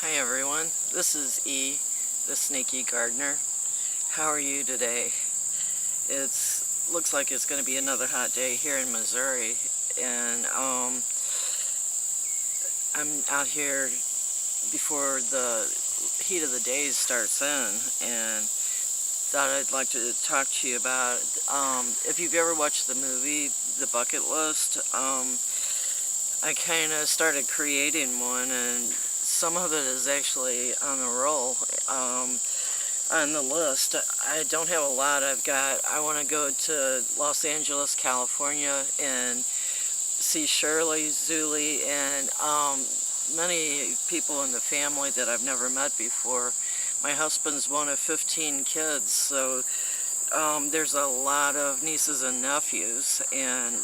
Hi everyone, this is E, the Sneaky Gardener. How are you today? It's looks like it's going to be another hot day here in Missouri, and I'm out here before the heat of the day starts in, and thought I'd like to talk to you about if you've ever watched the movie The Bucket List. I kind of started creating one, and some of it is actually on the roll. On the list. I don't have a lot. I want to go to Los Angeles, California, and see Shirley, Zuli, and many people in the family that I've never met before. My husband's one of 15 kids, so there's a lot of nieces and nephews, and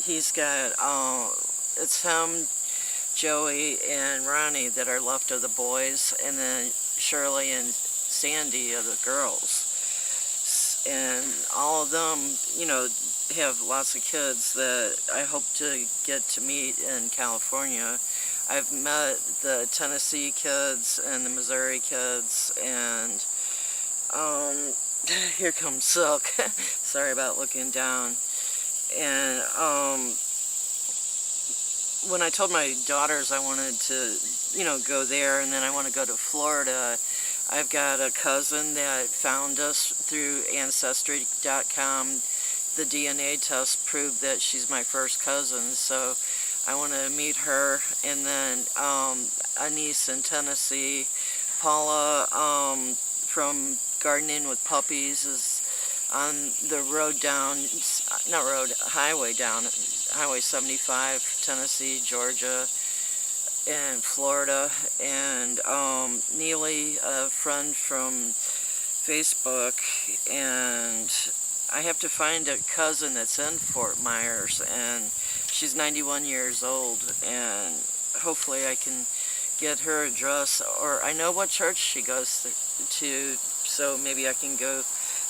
he's got, it's him, Joey, and Ronnie that are left of the boys, and then Shirley and Sandy are the girls. And all of them, have lots of kids that I hope to get to meet in California. I've met the Tennessee kids and the Missouri kids, and here comes Silk. Sorry about looking down. And when I told my daughters I wanted to, go there, and then I want to go to Florida, I've got a cousin that found us through Ancestry.com. The DNA test proved that she's my first cousin, so I want to meet her. And then a niece in Tennessee, Paula, from Gardening with Puppies, is on the road down, not road, highway down, Highway 75, Tennessee, Georgia, and Florida. And Neely, a friend from Facebook, and I have to find a cousin that's in Fort Myers, and she's 91 years old, and hopefully I can get her address, or I know what church she goes to, so maybe I can go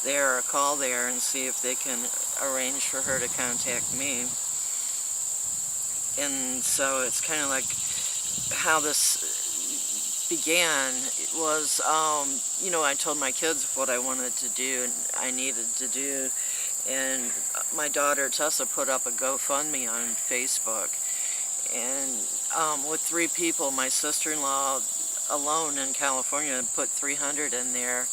there or call there and see if they can arrange for her to contact me. And so it's kind of like how this began. It was, I told my kids what I wanted to do and I needed to do, and my daughter Tessa put up a GoFundMe on Facebook, and with 3 people, my sister-in-law alone in California put 300 in there.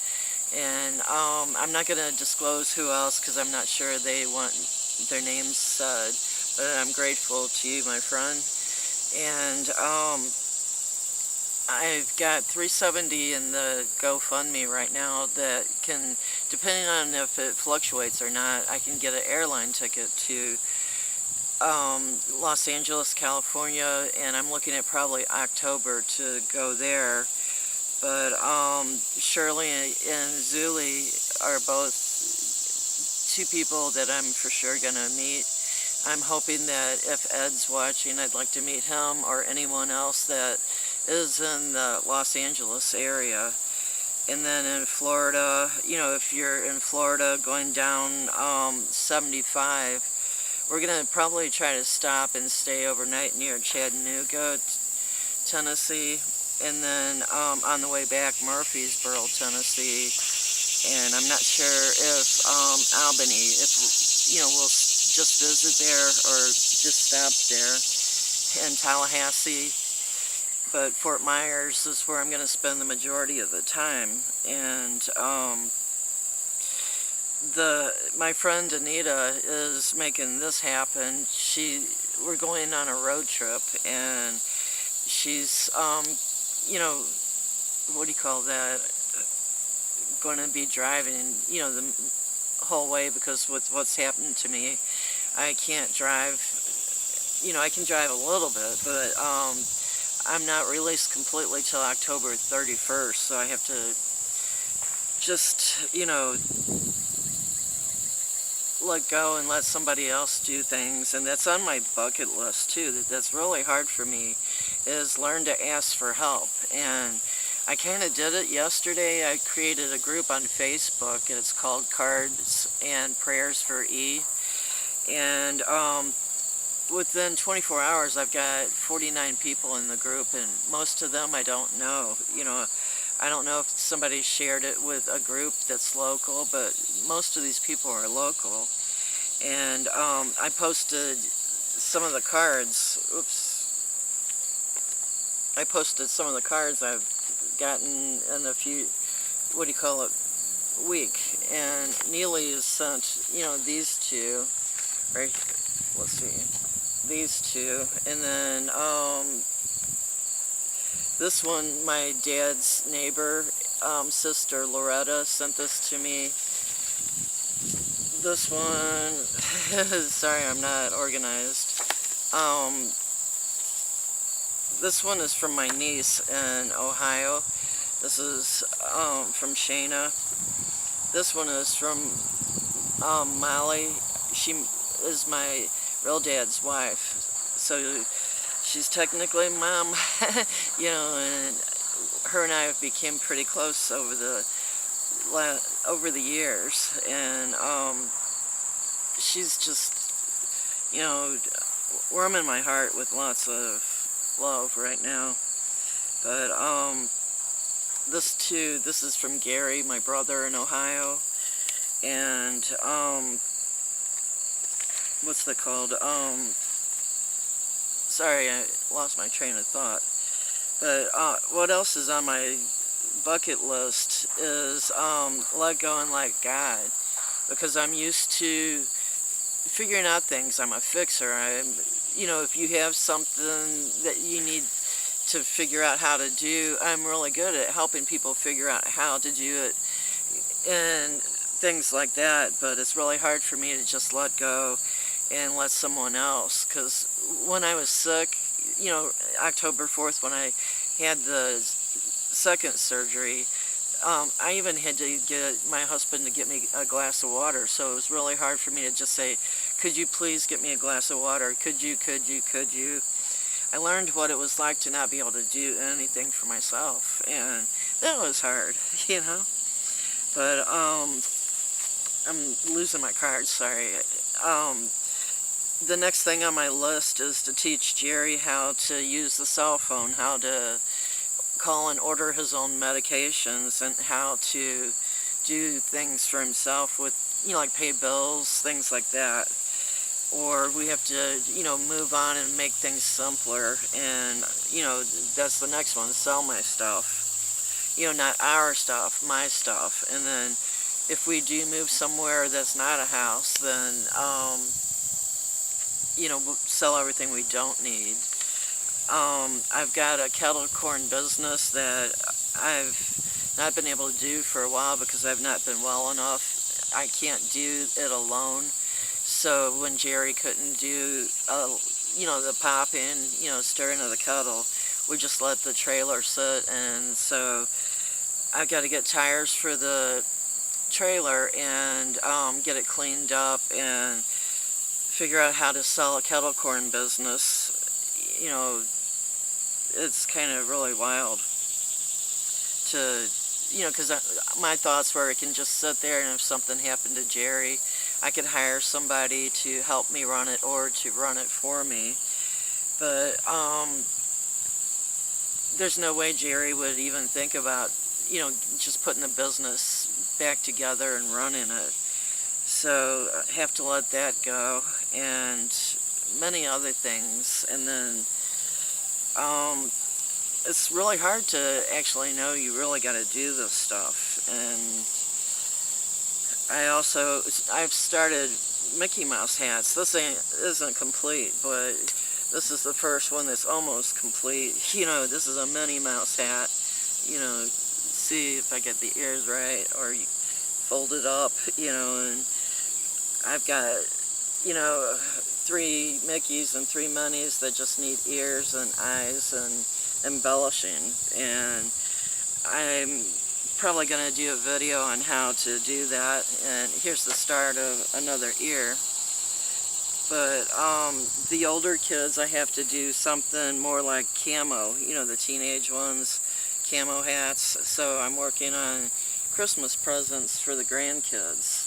And I'm not going to disclose who else because I'm not sure they want their names said, but I'm grateful to you, my friend. And I've got 370 in the GoFundMe right now that can, depending on if it fluctuates or not, I can get an airline ticket to Los Angeles, California, and I'm looking at probably October to go there. But Shirley and Zuli are both 2 people that I'm for sure going to meet. I'm hoping that if Ed's watching, I'd like to meet him or anyone else that is in the Los Angeles area. And then in Florida, if you're in Florida going down 75, we're going to probably try to stop and stay overnight near Chattanooga, Tennessee. And then on the way back, Murfreesboro, Tennessee, and I'm not sure if Albany, if we'll just visit there or just stop there, and Tallahassee. But Fort Myers is where I'm going to spend the majority of the time. And my friend Anita is making this happen. We're going on a road trip, and she's what do you call that, going to be driving, the whole way, because with what's happened to me, I can't drive, I can drive a little bit, but I'm not released completely till October 31st, so I have to just, let go and let somebody else do things. And that's on my bucket list too. That's really hard for me, is learn to ask for help. And I kind of did it yesterday. I created a group on Facebook, and it's called Cards and Prayers for E. And within 24 hours, I've got 49 people in the group, and most of them I don't know. I don't know if somebody shared it with a group that's local, but most of these people are local. And I posted some of the cards. I posted some of the cards I've gotten in a few, what do you call it, week. And Neely has sent, these two, right? Let's see, these two, and then this one, my dad's neighbor, sister Loretta, sent this to me. This one, sorry, I'm not organized. This one is from my niece in Ohio. This is from Shayna. This one is from Molly. She is my real dad's wife. So she's technically mom, and her and I became pretty close over the years, and she's just, warming my heart with lots of love right now. But this is from Gary, my brother in Ohio, and what's that called? Sorry, I lost my train of thought. But what else is on my bucket list is let go and let God, because I'm used to figuring out things. I'm a fixer. If you have something that you need to figure out how to do, I'm really good at helping people figure out how to do it and things like that. But it's really hard for me to just let go and let someone else, because when I was sick, October 4th, when I had the second surgery, I even had to get my husband to get me a glass of water. So it was really hard for me to just say, could you please get me a glass of water? Could you? I learned what it was like to not be able to do anything for myself, and that was hard, But I'm losing my cards, sorry. The next thing on my list is to teach Jerry how to use the cell phone, how to call and order his own medications, and how to do things for himself with, like pay bills, things like that. Or we have to, move on and make things simpler. And, that's the next one, sell my stuff. Not our stuff, my stuff. And then if we do move somewhere that's not a house, then, we'll sell everything we don't need. I've got a kettle corn business that I've not been able to do for a while because I've not been well enough. I can't do it alone. So when Jerry couldn't do, the popping, stirring of the kettle, we just let the trailer sit. And so I've got to get tires for the trailer and get it cleaned up and figure out how to sell a kettle corn business. It's kind of really wild to, because my thoughts were, it can just sit there, and if something happened to Jerry, I could hire somebody to help me run it or to run it for me. But there's no way Jerry would even think about, just putting the business back together and running it. So I have to let that go, and many other things. And then it's really hard to actually know you really got to do this stuff. And I've started Mickey Mouse hats. This isn't complete, but this is the first one that's almost complete. This is a Minnie Mouse hat. See if I get the ears right, or you fold it up, and I've got, 3 Mickeys and 3 Minnies that just need ears and eyes and embellishing. And I'm probably going to do a video on how to do that. And here's the start of another ear. But the older kids, I have to do something more like camo, the teenage ones, camo hats. So I'm working on Christmas presents for the grandkids.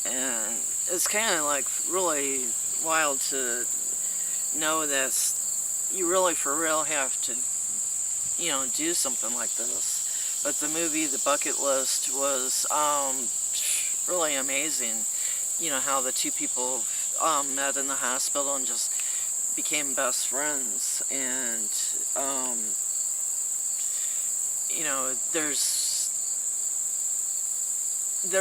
And it's kind of like really wild to know that you really for real have to, do something like this. But the movie, The Bucket List, was really amazing. How the two people met in the hospital and just became best friends. And, you know, there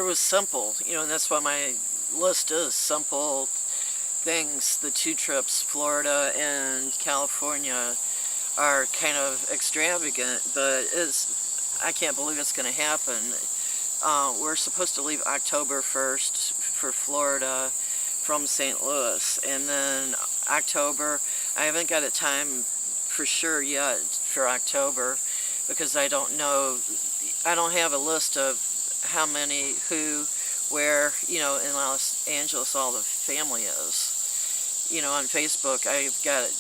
was simple, and that's what my list is, simple things. The two trips, Florida and California, are kind of extravagant, but I can't believe it's going to happen. We're supposed to leave October 1st for Florida from St. Louis, and then October, I haven't got a time for sure yet for October, because I don't have a list of how many, who, where, in Los Angeles all the family is. On Facebook I've got,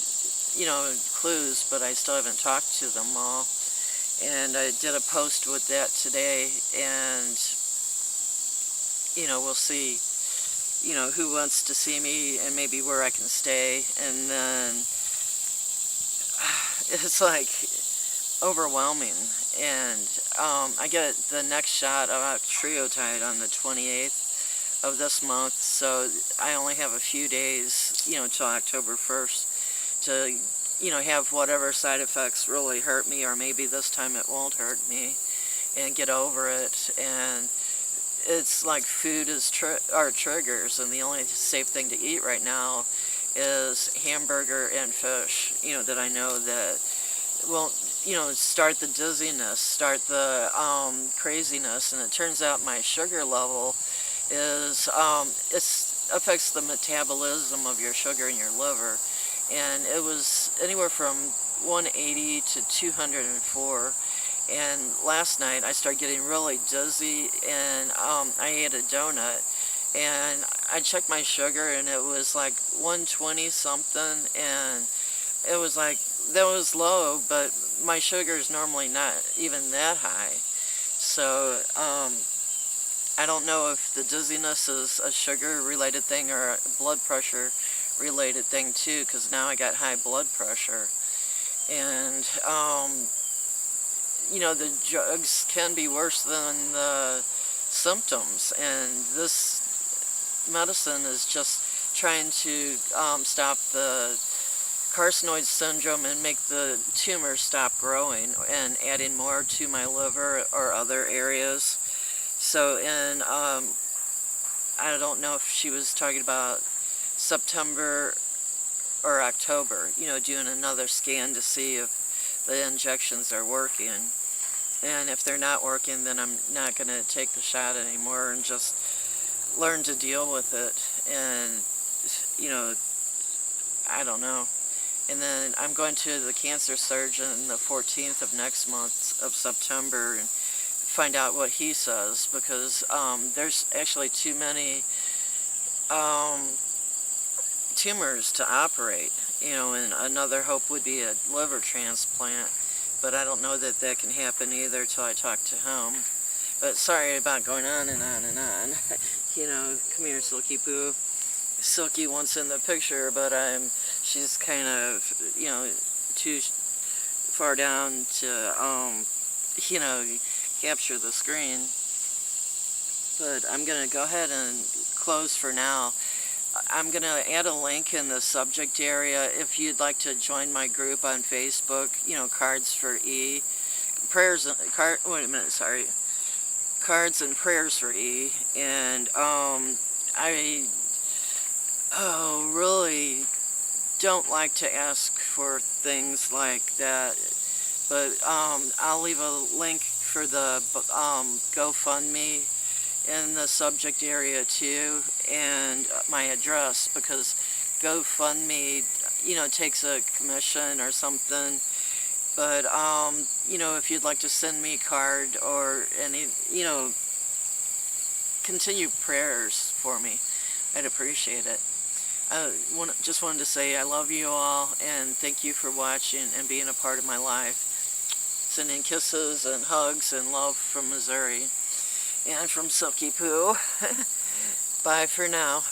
clues, but I still haven't talked to them all. And I did a post with that today, and, we'll see, who wants to see me and maybe where I can stay. And then it's like overwhelming. And I get the next shot of trio tide on the 28th of this month, so I only have a few days, till October 1st to, have whatever side effects really hurt me, or maybe this time it won't hurt me, and get over it. And it's like food is our triggers, and the only safe thing to eat right now is hamburger and fish, that I know that won't, start the dizziness, start the craziness. And it turns out my sugar level is, it affects the metabolism of your sugar in your liver. And it was anywhere from 180 to 204. And last night I started getting really dizzy, and I ate a donut, and I checked my sugar, and it was like 120 something, and it was like, that was low, but my sugar is normally not even that high. So I don't know if the dizziness is a sugar-related thing or a blood pressure-related thing too, because now I got high blood pressure. And, the drugs can be worse than the symptoms, and this medicine is just trying to stop the carcinoid syndrome and make the tumor stop growing, and adding more to my liver or other areas. So I don't know if she was talking about September or October, doing another scan to see if the injections are working. And if they're not working, then I'm not going to take the shot anymore and just learn to deal with it. And, I don't know. And then I'm going to the cancer surgeon the 14th of next month of September and find out what he says, because there's actually too many tumors to operate, and another hope would be a liver transplant, but I don't know that that can happen either till I talk to him. But sorry about going on and on and on. Come here, Silky Poo. Silky wants in the picture, but she's kind of, too far down to, capture the screen. But I'm going to go ahead and close for now. I'm going to add a link in the subject area if you'd like to join my group on Facebook, Cards for E. Cards and Prayers for E. And I really don't like to ask for things like that, but I'll leave a link for the GoFundMe in the subject area too, and my address, because GoFundMe, takes a commission or something. But if you'd like to send me a card or any, continue prayers for me, I'd appreciate it. I just wanted to say I love you all, and thank you for watching and being a part of my life. Sending kisses and hugs and love from Missouri and from Silky Poo. Bye for now.